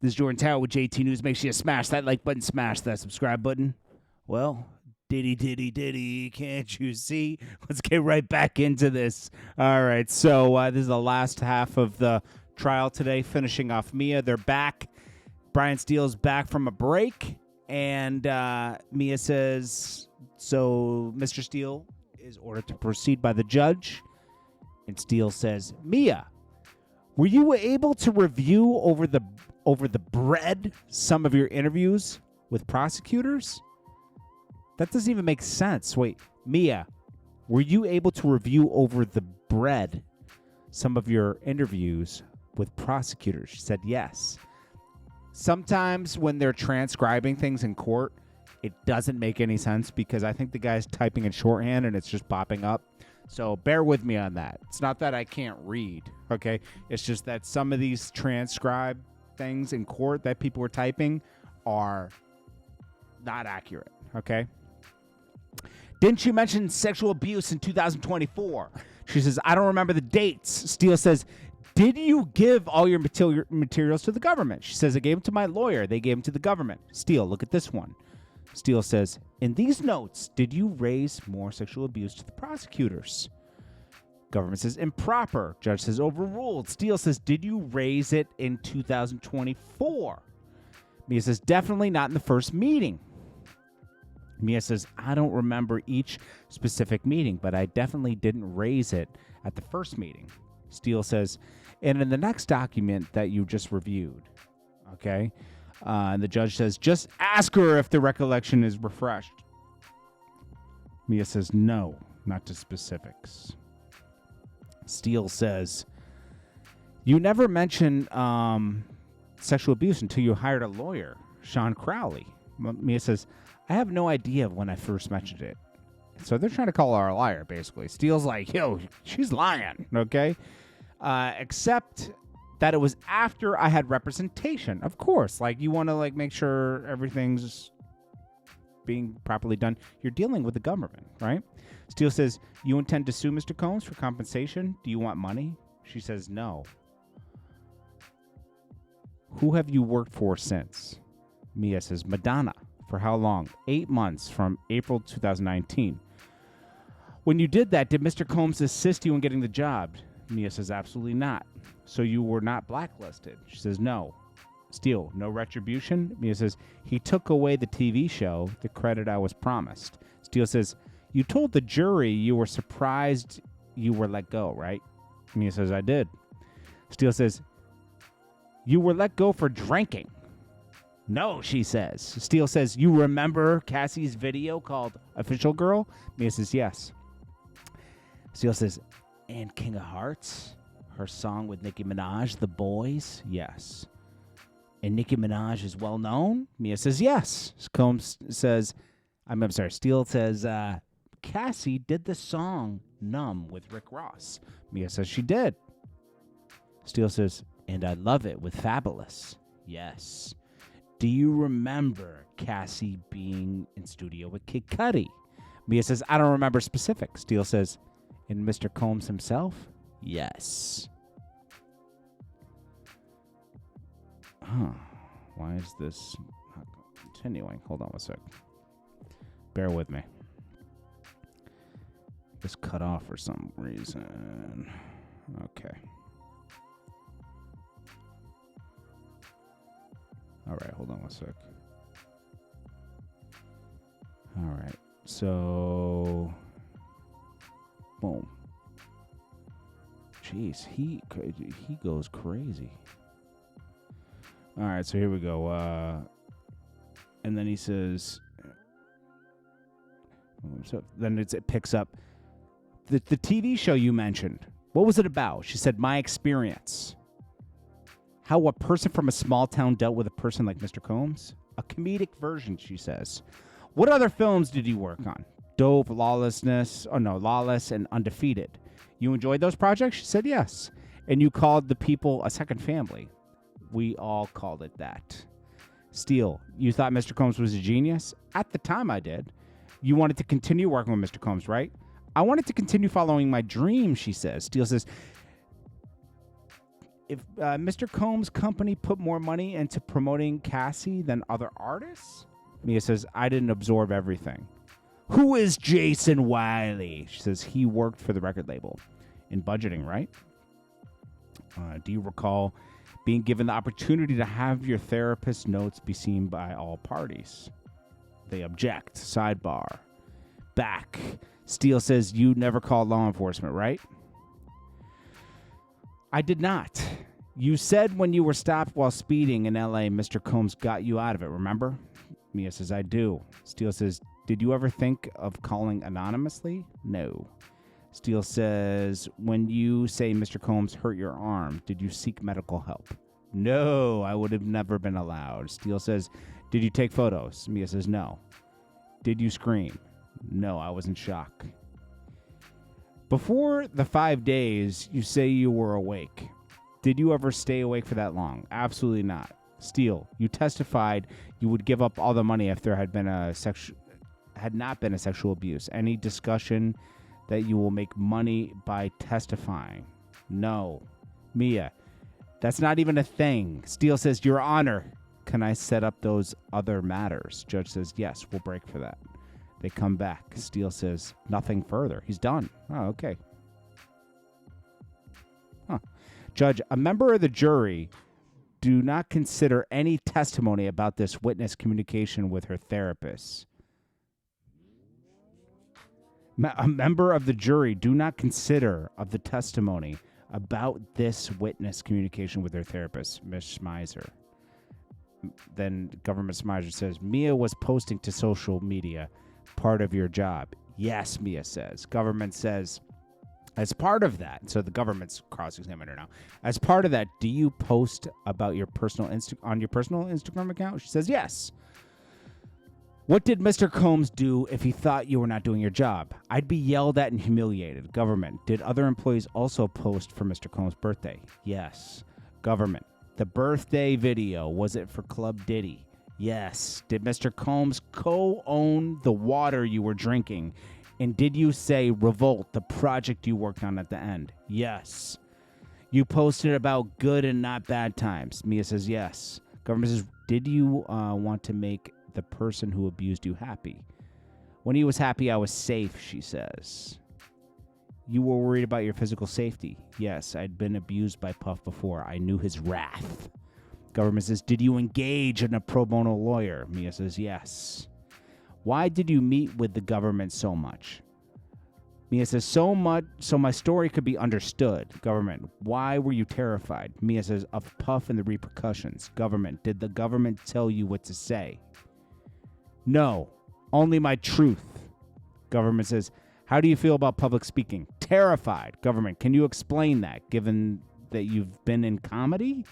This is Jordan Tower with JT News. Make sure you smash that like button, smash that subscribe button. Well, Diddy, can't you see? Let's get right back into this. All right, so this is the last half of the trial today, finishing off Mia. They're back. Brian Steele's back from a break, and Mia says, so Mr. Steele is ordered to proceed by the judge, and Steele says, Mia, were you able to review over the bread some of your interviews with prosecutors? That doesn't even make sense. Wait, Mia, were you able to review over the bread some of your interviews with prosecutors? She said yes. Sometimes when they're transcribing things in court, it doesn't make any sense because I think the guy's typing in shorthand and it's just popping up. So bear with me on that. It's not that I can't read, okay? It's just that some of these transcribed things in court that people were typing are not accurate, okay? Didn't you mention sexual abuse in 2024? She says, I don't remember the dates. Steele says, did you give all your materials to the government? She says, I gave them to my lawyer. They gave them to the government. Steele, look at this one. Steele says, in these notes, did you raise more sexual abuse to the prosecutors? Government says improper. Judge says overruled. Steele says, did you raise it in 2024? Mia says, definitely not in the first meeting. Mia says, I don't remember each specific meeting, but I definitely didn't raise it at the first meeting. Steele says, and in the next document that you just reviewed, okay? And the judge says, just ask her if the recollection is refreshed. Mia says, no, not to specifics. Steele says, you never mentioned sexual abuse until you hired a lawyer, Sean Crowley. Mia says, I have no idea when I first mentioned it. So they're trying to call her a liar, basically. Steele's like, yo, she's lying, okay? Except that it was after I had representation. Of course, like you want to like make sure everything's being properly done. You're dealing with the government, right? Steele says, you intend to sue Mr. Combs for compensation? Do you want money? She says, no. Who have you worked for since? Mia says, Madonna. For how long? 8 months from April 2019. When you did that, did Mr. Combs assist you in getting the job? Mia says, absolutely not. So you were not blacklisted? She says, no. Steele, no retribution? Mia says, he took away the TV show, the credit I was promised. Steele says, you told the jury you were surprised you were let go, right? Mia says, I did. Steele says, you were let go for drinking. No, she says. Steele says, you remember Cassie's video called Official Girl? Mia says, yes. Steele says, and King of Hearts? Her song with Nicki Minaj, The Boys? Yes. And Nicki Minaj is well known? Mia says, yes. Combs says, I'm sorry, Steele says, Cassie did the song Numb with Rick Ross. Mia says she did. Steele says, and I Love It with Fabulous. Yes. Do you remember Cassie being in studio with Kid Cudi? Mia says, I don't remember specifics. Steele says, and Mr. Combs himself? Yes. Huh. Why is this not continuing? Hold on one sec. Bear with me. It's cut off for some reason. Okay. All right, hold on one sec. All right, so boom. Jeez, he goes crazy. All right, so here we go. And then he says, so then it picks up the TV show you mentioned. What was it about? She said, my experience. How a person from a small town dealt with a person like Mr. Combs? A comedic version, she says. What other films did you work on? Dope, Lawless, and Undefeated. You enjoyed those projects? She said yes. And you called the people a second family. We all called it that. Steele, you thought Mr. Combs was a genius? At the time, I did. You wanted to continue working with Mr. Combs, right? I wanted to continue following my dream, she says. Steele says, if Mr. Combs' company put more money into promoting Cassie than other artists? Mia says, I didn't absorb everything. Who is Jason Wiley? She says, he worked for the record label. In budgeting, right? Do you recall being given the opportunity to have your therapist's notes be seen by all parties? They object. Sidebar. Back. Steele says, you never called law enforcement, right? I did not. You said when you were stopped while speeding in L.A., Mr. Combs got you out of it, remember? Mia says, I do. Steele says, did you ever think of calling anonymously? No. Steele says, when you say Mr. Combs hurt your arm, did you seek medical help? No, I would have never been allowed. Steele says, did you take photos? Mia says, no. Did you scream? No, I was in shock. Before the 5 days, you say you were awake. Did you ever stay awake for that long? Absolutely not. Steele, you testified you would give up all the money if there had not been a sexual abuse. Any discussion that you will make money by testifying? No. Mia, that's not even a thing. Steele says, Your Honor, can I set up those other matters? Judge says, yes, we'll break for that. They come back. Steele says, nothing further. He's done. Oh, okay. Huh. Judge, a member of the jury do not consider any testimony about this witness communication with her therapist. A member of the jury do not consider of the testimony about this witness communication with her therapist, Ms. Schmeiser. Then Government Schmeiser says, Mia was posting to social media, part of your job. Yes, Mia says. Government says, as part of that, so the government's cross-examining her now. As part of that, do you post about your personal on your personal Instagram account? She says, yes. What did Mr. Combs do if he thought you were not doing your job? I'd be yelled at and humiliated. Government, did other employees also post for Mr. Combs' birthday? Yes. Government, the birthday video, was it for Club Diddy? Yes. Did Mr. Combs co-own the water you were drinking? And did you say Revolt, the project you worked on at the end? Yes. You posted about good and not bad times. Mia says yes. Government says, did you want to make the person who abused you happy? When he was happy, I was safe, she says. You were worried about your physical safety. Yes, I'd been abused by Puff before. I knew his wrath. Government says, did you engage in a pro bono lawyer? Mia says, yes. Why did you meet with the government so much? Mia says, so much so my story could be understood. Government, why were you terrified? Mia says, of Puff and the repercussions. Government, did the government tell you what to say? No, only my truth. Government says, how do you feel about public speaking? Terrified. Government, can you explain that, given that you've been in comedy?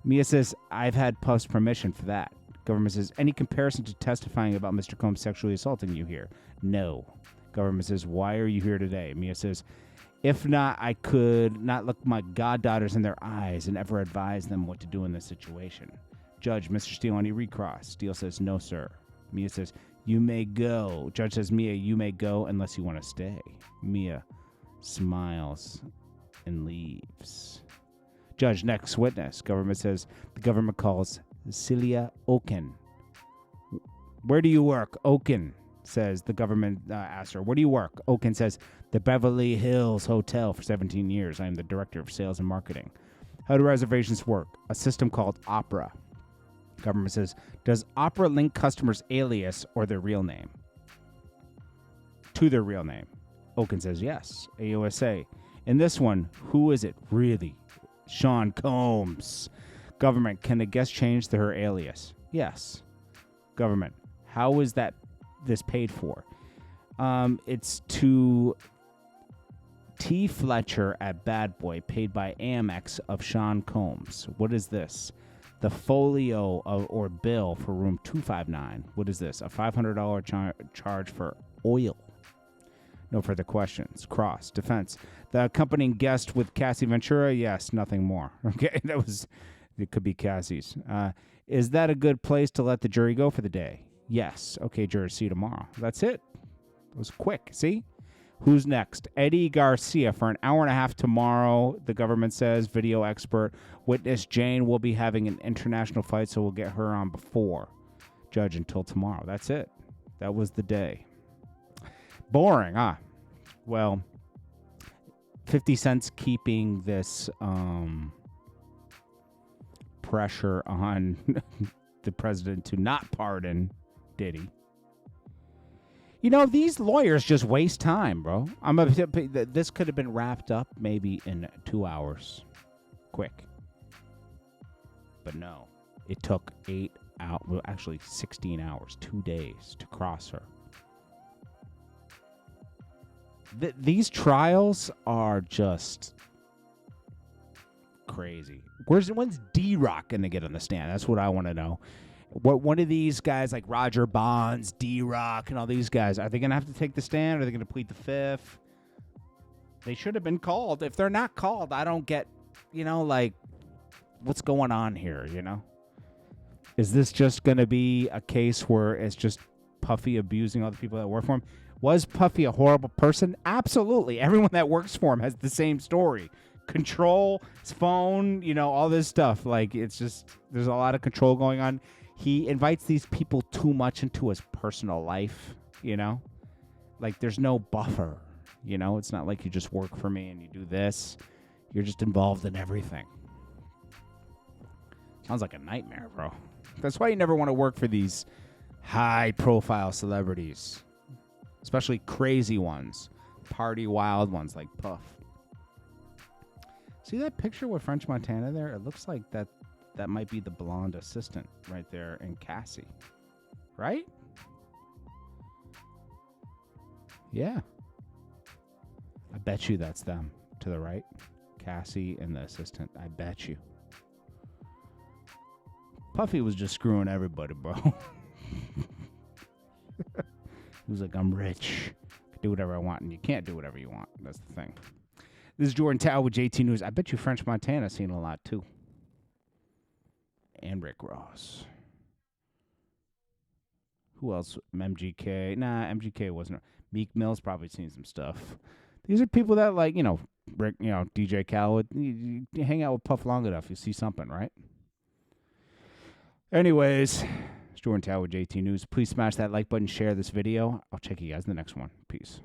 Mia says, I've had Puff's permission for that. Government says, any comparison to testifying about Mr. Combs sexually assaulting you here? No. Government says, why are you here today? Mia says, if not, I could not look my goddaughters in their eyes and ever advise them what to do in this situation. Judge, Mr. Steele, any recross? Steele says, no, sir. Mia says, you may go. Judge says, Mia, you may go unless you want to stay. Mia smiles and leaves. Judge, next witness. Government says, the government calls Celia Oken. Where do you work? Oken says. The government asks her, where do you work? Oken says, the Beverly Hills Hotel for 17 years. I am the director of sales and marketing. How do reservations work? A system called Opera. Government says, does Opera link customers' alias or their real name to their real name? Oken says, yes. AUSA. In this one, who is it really? Sean Combs. Government, can a guest change to her alias? Yes. Government, how is this paid for? It's to T. Fletcher at Bad Boy, paid by Amex of Sean Combs. What is this? The folio or bill for room 259. What is this? A $500 charge for oil. No further questions. Cross. Defense. The accompanying guest with Cassie Ventura? Yes, nothing more. Okay, it could be Cassie's. Is that a good place to let the jury go for the day? Yes. Okay, jury, see you tomorrow. That's it. It was quick. See? Who's next? Eddie Garcia for an hour and a half tomorrow. The government says video expert. Witness Jane will be having an international fight, so we'll get her on before judge until tomorrow. That's it. That was the day. Boring, huh? Well, 50 Cent's keeping this pressure on the president to not pardon Diddy. You know, these lawyers just waste time, bro. This could have been wrapped up maybe in 2 hours. Quick. But no. It took 8 hours, well, actually 16 hours, 2 days to cross her. These trials are just crazy. When's D-Rock going to get on the stand? That's what I want to know. One of these guys like Roger Bonds, D-Rock, and all these guys, are they going to have to take the stand? Or are they going to plead the fifth? They should have been called. If they're not called, I don't get, like, what's going on here, Is this just going to be a case where it's just Puffy abusing all the people that work for him? Was Puffy a horrible person? Absolutely. Everyone that works for him has the same story. Control, his phone, all this stuff. Like, it's just, there's a lot of control going on. He invites these people too much into his personal life, Like, there's no buffer, It's not like you just work for me and you do this. You're just involved in everything. Sounds like a nightmare, bro. That's why you never want to work for these high-profile celebrities. Especially crazy ones. Party wild ones like Puff. See that picture with French Montana there? It looks like that might be the blonde assistant right there in Cassie. Right? Yeah. I bet you that's them to the right. Cassie and the assistant. I bet you. Puffy was just screwing everybody, bro. He was like, I'm rich. I can do whatever I want. And you can't do whatever you want. That's the thing. This is Jordan Tower with JT News. I bet you French Montana's seen a lot, too. And Rick Ross. Who else? MGK. Nah, MGK wasn't. Meek Mill's probably seen some stuff. These are people that, like, Rick, DJ Khaled. You hang out with Puff long enough, you see something, right? Anyways, it's Jordan Tower with JT News. Please smash that like button, share this video. I'll check you guys in the next one. Peace.